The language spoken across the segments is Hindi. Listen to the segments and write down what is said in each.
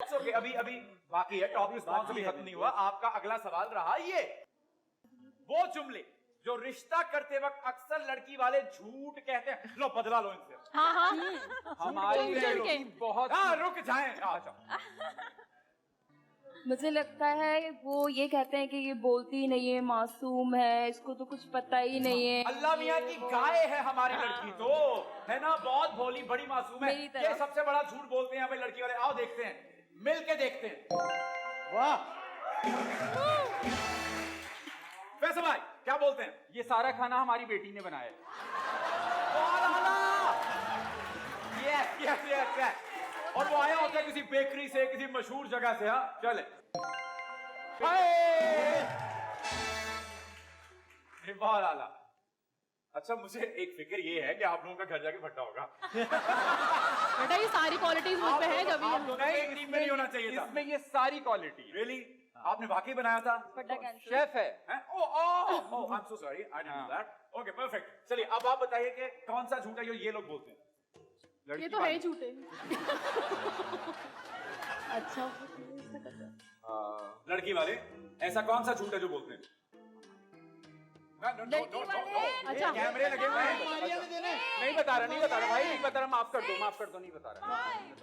ओके, अभी अभी बाकी है, टॉप रिस्पॉन्स अभी खत्म नहीं हुआ। आपका अगला सवाल रहा ये, वो जुमले जो रिश्ता करते वक्त अक्सर लड़की वाले झूठ कहते हैं। लो बदला लो इनसे। हाँ हाँ हमारी लड़की बहुत रुक जाए। अच्छा, मुझे लगता है वो ये कहते हैं कि ये बोलती नहीं है, मासूम है, इसको तो कुछ पता ही नहीं है। अल्लाह मियाँ की गाय है हमारी लड़की तो, है ना, बहुत भोली, बड़ी मासूम है। मेरी तरह। ये सबसे बड़ा झूठ बोलते हैं भाई लड़की वाले। आओ देखते हैं, मिल के देखते हैं। वाह, फैसल भाई क्या बोलते हैं? ये सारा खाना हमारी बेटी ने बनाया है। Yes yes yes yes. और वो आया होता है किसी बेकरी से, किसी मशहूर जगह से। हाँ चले। बहुत आला। अच्छा, मुझे एक फिक्र ये है कि आप लोगों का घर जाके फटा होगा। बेटा ये सारी क्वालिटीज मुझ पे है कभी। आप दोनों को एक टीम में नहीं होना चाहिए था। इसमें ये सारी क्वालिटी रियली? आपने वाकई बनाया था? शेफ है। Oh I am so sorry, I didn't know that. Okay perfect. चलिए अब आप बताइए कि कौन सा झूठ है जो ये लोग बोलते हैं? ये तो है ही झूठे। अच्छा, लड़की वाले ऐसा कौन सा झूठ है जो बोलते हैं? लड़की वाले? अच्छा। कैमरे लगे हुए हैं। नहीं बता रहा भाई, नहीं बता रहा। माफ कर दो, नहीं बता रहा।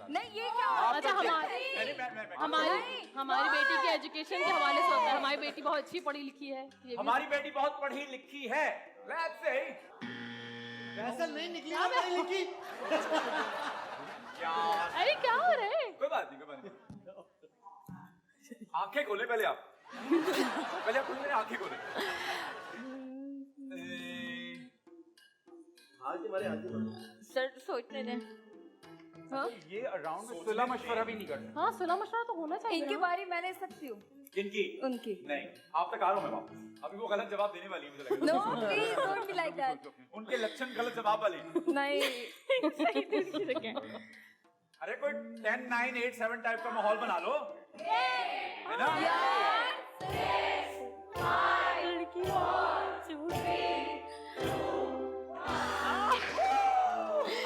नहीं, ये क्या? अच्छा हमारी बेटी के एजुकेशन के हवाले से होता है। हमारी बेटी बहुत अच्छी पढ़ी लिखी है। ये भी हमारी बेटी बहुत पढ़ी लिखी है। Let's say फैसल नहीं निकली ना पढ़ी लिखी। क्या? अरे क्या हो रहा है? कोई बात नहीं। आंखें खोले पहले आप। पहले आप खोले, आंखें खोले। सर सोचने दें। हाँ? ये अराउंड सुलह मशवरा भी नहीं करता। हाँ सुलह मशवरा तो होना चाहिए। इनकी बारी मैं ले सकती हूँ। किनकी? उनकी। नहीं, आप तक आ रहा हूं मैं वापस। अभी वो गलत जवाब देने वाली है, मुझे लग नो रहा है। Please don't be like that. उनके लक्षण गलत जवाब वाले। नहीं, सही तरीके से। अरे कोई 10 9 8 7 टाइप का माहौल बना लो, है ना?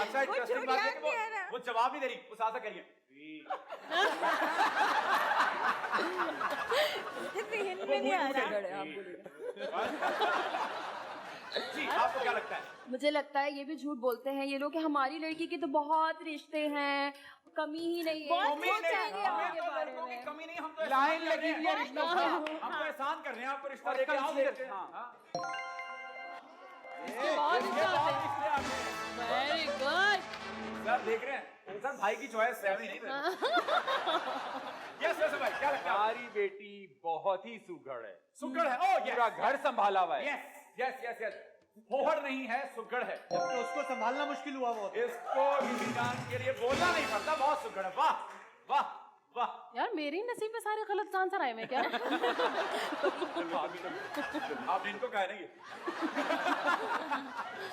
अच्छा इंटरेस्टिंग बात है कि वो जवाब नहीं दे रही, वो साथ करिए। जी आपको क्या लगता है? मुझे लगता है ये भी झूठ बोलते हैं ये लोग कि हमारी लड़की के तो बहुत रिश्ते हैं, कमी ही नहीं है। कमी नहीं, सोचेंगे हमें आपके तो बारे लड़कों की में। कमी नहीं, हम तो लाइन लगी हुई है रिश्तों की। हम तो एहसान कर रहे हैं, आपको रिश्ता लेके आओ देते हैं। बहुत वेरी गुड। सर देख रहे हैं, सर भाई की चॉइस है नहीं। यस यस भाई क्या लगता है? हमारी बेटी बहुत ही सुघड़ है। सुगड़ है। ओह पूरा घर संभाला हुआ है। Yes yes yes yes. होहर नहीं है, सुगड़ है। तो उसको संभालना मुश्किल हुआ बहुत। इसको किसी जान के लिए बोलना नहीं पड़ता, बहुत सुगड़ है। वाह वाह वाह। यार मेरे नसीब में सारे गलत आंसर आए मैं क्या? आप इनको कह रही है।